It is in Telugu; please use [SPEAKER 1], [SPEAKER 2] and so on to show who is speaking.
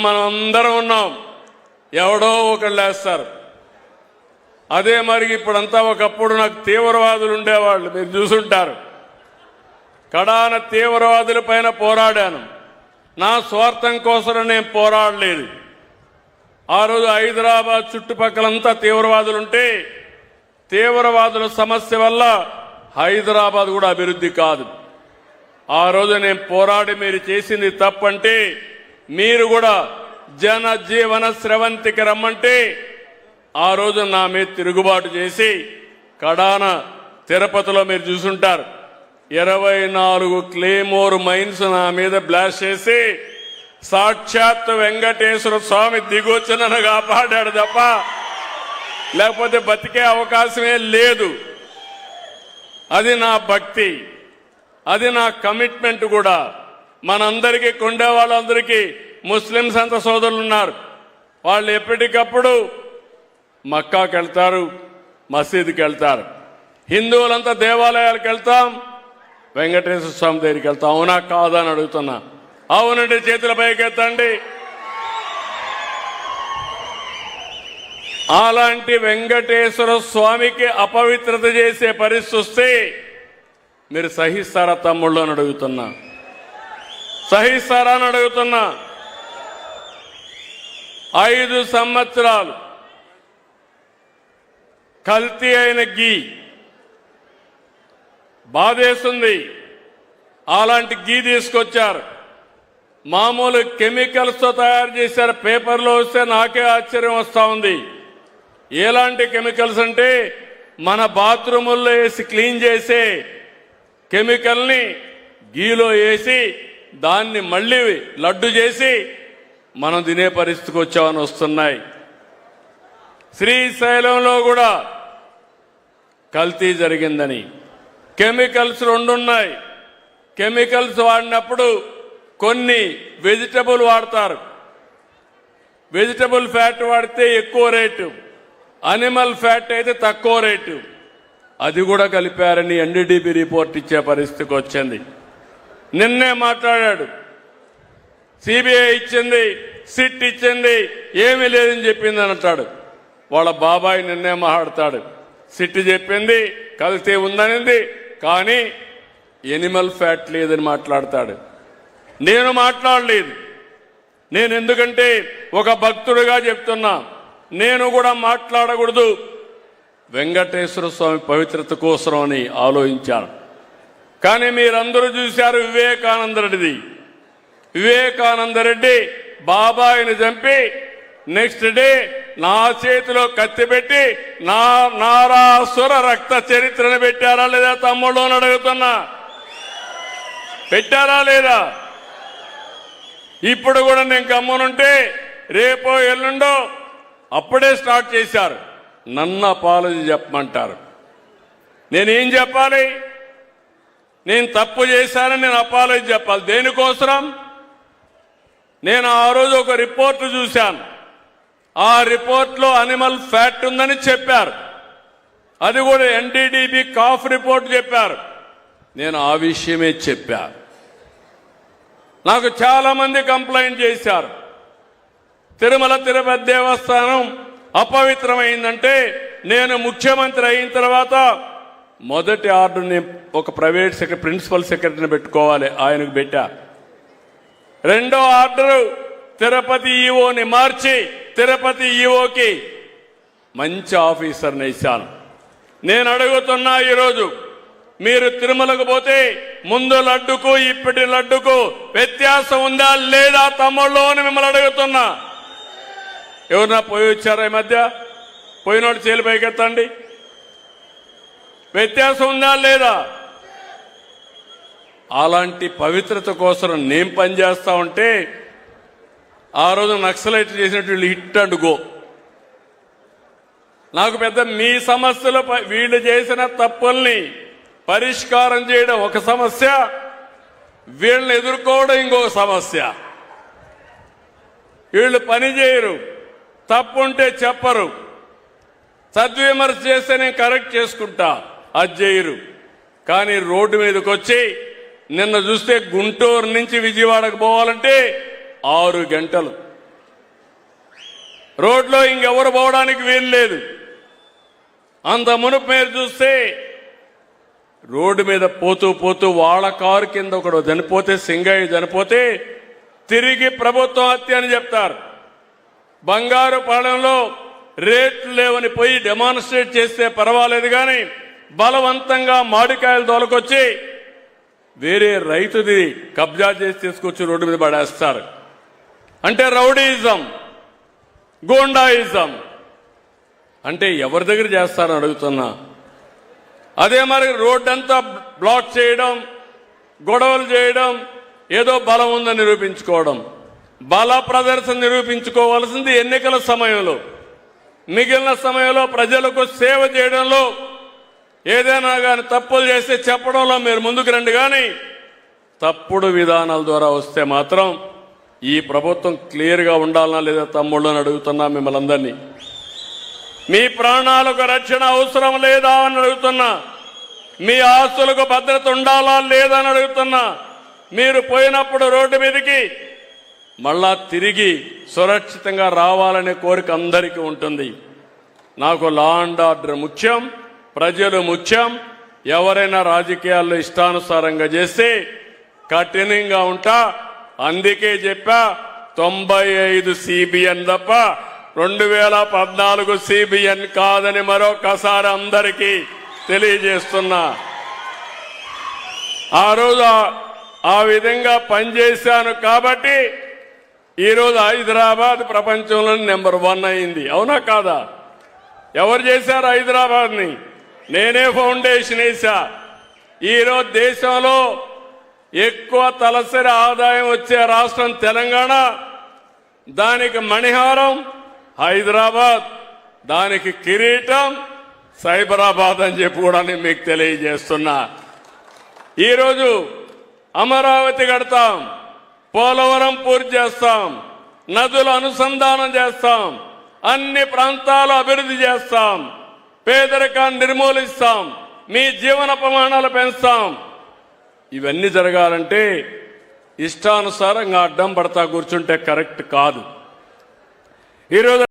[SPEAKER 1] మనం అందరం ఉన్నాం, ఎవడో ఒకళ్ళు వేస్తారు. అదే మరి ఇప్పుడంతా ఒకప్పుడు నాకు తీవ్రవాదులు ఉండేవాళ్ళు, మీరు చూసుంటారు. కడాన తీవ్రవాదుల పైన పోరాడాను. నా స్వార్థం కోసం నేను పోరాడలేదు. ఆ రోజు హైదరాబాద్ చుట్టుపక్కలంతా తీవ్రవాదులుంటే తీవ్రవాదుల సమస్య వల్ల హైదరాబాద్ కూడా అభివృద్ధి కాదు. ఆ రోజు నేను పోరాడి మీరు చేసింది తప్పంటే మీరు కూడా జనజీవన స్రవంతికి రమ్మంటే ఆ రోజు నా మీద తిరుగుబాటు చేసి కడాన తిరుపతిలో మీరు చూసుంటారు 24 క్లేమోర్ మైన్స్ నా మీద బ్లాస్ట్ చేసి సాక్షాత్ వెంకటేశ్వర స్వామి దిగొచ్చి నన్ను కాపాడాడు తప్ప లేకపోతే బతికే అవకాశమే లేదు. అది నా భక్తి, అది నా కమిట్మెంట్ కూడా. మనందరికీ కొండే వాళ్ళందరికీ ముస్లింస్ అంత సోదరులు ఉన్నారు. వాళ్ళు ఎప్పటికప్పుడు మక్కాకి వెళ్తారు, మసీదుకి వెళ్తారు. హిందువులంతా దేవాలయాలకు వెళ్తాం, వెంకటేశ్వర స్వామి దగ్గరికి వెళ్తాం. అవునా కాదా అని అడుగుతున్నా. అవునంటే చేతుల పైకెత్తండి. అలాంటి వెంకటేశ్వర స్వామికి అపవిత్రత చేసే పరిస్థితి వస్తే మీరు సహిస్తారా తమ్ముళ్ళు అని అడుగుతున్నా, సహిస్తారా అని అడుగుతున్నా. 5 సంవత్సరాలు కల్తీ అయిన గీ బాధేస్తుంది. అలాంటి గీ తీసుకొచ్చారు, మామూలు కెమికల్స్ తో తయారు చేశారు. పేపర్లో వస్తే నాకే ఆశ్చర్యం వస్తా ఉంది. ఎలాంటి కెమికల్స్ అంటే మన బాత్రూముల్లో వేసి క్లీన్ చేసే కెమికల్ని గీలో వేసి దాన్ని మళ్ళీ లడ్డు చేసి మనం తినే పరిస్థితికి వచ్చామని వస్తున్నాయి. శ్రీశైలంలో కూడా కల్తీ జరిగిందని కెమికల్స్ 2 ఉన్నాయి. కెమికల్స్ వాడినప్పుడు కొన్ని వెజిటబుల్ వాడతారు. వెజిటబుల్ ఫ్యాట్ వాడితే ఎక్కువ రేటు, అనిమల్ ఫ్యాట్ అయితే తక్కువ రేటు. అది కూడా కలిపారని ఎన్డీడీబీ రిపోర్ట్ ఇచ్చే పరిస్థితికి వచ్చింది. నిన్నే మాట్లాడాడు, సిబిఐ ఇచ్చింది, సిట్ ఇచ్చింది, ఏమీ లేదని చెప్పింది అని అంటాడు. వాళ్ళ బాబాయ్ నిన్నే మాట్లాడతాడు, సిట్ చెప్పింది కల్తీ ఉందనింది కానీ ఎనిమల్ ఫ్యాట్ లేదని మాట్లాడతాడు. నేను మాట్లాడలేదు. నేను ఎందుకంటే ఒక భక్తుడిగా చెప్తున్నా, నేను కూడా మాట్లాడకూడదు. వెంకటేశ్వర స్వామి పవిత్రత కోసం అని ఆలోచించాను. కానీ మీరందరూ చూశారు వివేకానంద రెడ్డిది. వివేకానంద రెడ్డి బాబాయిని చంపి నెక్స్ట్ డే నా చేతిలో కత్తి పెట్టి నారాసుర రక్త చరిత్రను పెట్టారా లేదా తమ్ముళ్ళు అని అడుగుతున్నా, పెట్టారా లేదా? ఇప్పుడు కూడా నేను గమ్మునుంటే రేపో ఎల్లుండో అప్పుడే స్టార్ట్ చేశారు. నన్ను అపాలజీ చెప్పమంటారు. నేనేం చెప్పాలి? నేను తప్పు చేశానని నేను అపాలజీ చెప్పాలి. దేనికోసం? నేను ఆ రోజు ఒక రిపోర్టు చూశాను. ఆ రిపోర్ట్లో అనిమల్ ఫ్యాట్ ఉందని చెప్పారు. అది కూడా ఎన్డీడీబీ కాఫ్ రిపోర్ట్ చెప్పారు. నేను ఆ విషయమే చెప్పాను. నాకు చాలా మంది కంప్లైంట్ చేశారు, తిరుమల తిరుపతి దేవస్థానం అపవిత్రమైందంటే నేను ముఖ్యమంత్రి అయిన తర్వాత మొదటి ఆర్డర్ని ఒక ప్రైవేట్ ప్రిన్సిపల్ సెక్రటరీని పెట్టుకోవాలి, ఆయనకు పెట్టా. రెండో ఆర్డరు తిరుపతి ఈఓని మార్చి తిరుపతి ఈఓకి మంచి ఆఫీసర్ని ఇచ్చాను. నేను అడుగుతున్నా ఈరోజు, మీరు తిరుమలకు పోతే ముందు లడ్డుకు ఇప్పటి లడ్డుకు వ్యత్యాసం ఉందా లేదా తమ్ముళ్ళు అని మిమ్మల్ని అడుగుతున్నా. ఎవరన్నా పోయి వచ్చారా ఈ మధ్య? పోయినోడు చేలు పైకెత్తండి. వ్యత్యాసం ఉందా లేదా? అలాంటి పవిత్రత కోసం నేను పనిచేస్తా ఉంటే ఆ రోజు నక్సలైట్ చేసినట్టు హిట్ అండ్ గో. నాకు పెద్ద మీ సమస్యలు వీళ్ళు చేసిన తప్పుల్ని పరిష్కారం చేయడం ఒక సమస్య, వీళ్ళని ఎదుర్కోవడం ఇంకొక సమస్య. వీళ్ళు పని చేయరు, తప్పుంటే చెప్పరు, సద్విమర్శ చేస్తే నేను కరెక్ట్ చేసుకుంటా, అది చేయరు. కానీ రోడ్డు మీదకి వచ్చి నిన్న చూస్తే గుంటూరు నుంచి విజయవాడకు పోవాలంటే 6 గంటలు రోడ్లో ఇంకెవరు పోవడానికి వీలు లేదు. అంత మునుపు మీరు చూస్తే రోడ్డు మీద పోతూ పోతూ వాళ్ళ కారు కింద ఒకడు చనిపోతే, సింగయ్య చనిపోతే తిరిగి ప్రభుత్వం హత్య అని చెప్తారు. బంగారుపాలెంలో రేట్లు లేవని పోయి డెమాన్స్ట్రేట్ చేస్తే పర్వాలేదు, కానీ బలవంతంగా మామిడికాయలు తోలుకొచ్చి వేరే రైతుది కబ్జా చేసి తీసుకొచ్చి రోడ్డు మీద పడేస్తారు. అంటే రౌడీయిజం, గూండాయిజం. అంటే ఎవరి దగ్గర చేస్తారని అడుగుతున్నా. అదే మరి రోడ్డంతా బ్లాక్ చేయడం, గొడవలు చేయడం, ఏదో బలం ఉందని నిరూపించుకోవడం. బల ప్రదర్శన నిరూపించుకోవాల్సింది ఎన్నికల సమయంలో. మిగిలిన సమయంలో ప్రజలకు సేవ చేయడంలో ఏదైనా కానీ తప్పులు చేస్తే చెప్పడంలో మీరు ముందుకు రండి. కానీ తప్పుడు విధానాల ద్వారా వస్తే మాత్రం ఈ ప్రభుత్వం క్లియర్గా ఉండాలనా లేదా తమ్ముళ్ళని అడుగుతున్నా మిమ్మల్ని అందరినీ. మీ ప్రాణాలకు రక్షణ అవసరం లేదా అని అడుగుతున్నా. మీ ఆస్తులకు భద్రత ఉండాలా లేదా అని అడుగుతున్నా. మీరు పోయినప్పుడు రోడ్డు మీదకి మళ్ళా తిరిగి సురక్షితంగా రావాలనే కోరిక అందరికీ ఉంటుంది. నాకు లా అండ్ ఆర్డర్ ముఖ్యం, ప్రజలు ముఖ్యం. ఎవరైనా రాజకీయాల్లో ఇష్టానుసారంగా చేస్తే కఠినంగా ఉంటా. అందుకే చెప్పా 95 సిబిఎన్ తప్ప 2014 సిబిఎన్ కాదని మరొకసారి అందరికీ తెలియజేస్తున్నా. ఆ రోజు ఆ విధంగా పనిచేశాను కాబట్టి ఈరోజు హైదరాబాద్ ప్రపంచంలో నెంబర్ 1 అయింది. అవునా కాదా? ఎవరు చేశారు హైదరాబాద్ని? నేనే ఫౌండేషన్ వేశా. ఈరోజు దేశంలో ఎక్కువ తలసరి ఆదాయం వచ్చే రాష్ట్రం తెలంగాణ, దానికి మణిహారం హైదరాబాద్, దానికి కిరీటం సైబరాబాద్ అని చెప్పి కూడా నేను మీకు తెలియజేస్తున్నా. ఈరోజు అమరావతి కడతాం, పోలవరం పూర్తి చేస్తాం, నదుల అనుసంధానం చేస్తాం, అన్ని ప్రాంతాలు అభివృద్ధి చేస్తాం, పేదరికాన్ని నిర్మూలిస్తాం, మీ జీవన ప్రమాణాలు పెంచుతాం. ఇవన్నీ జరగాలంటే ఇష్టానుసారంగా అడ్డం పడతా కూర్చుంటే కరెక్ట్ కాదు. ఈరోజు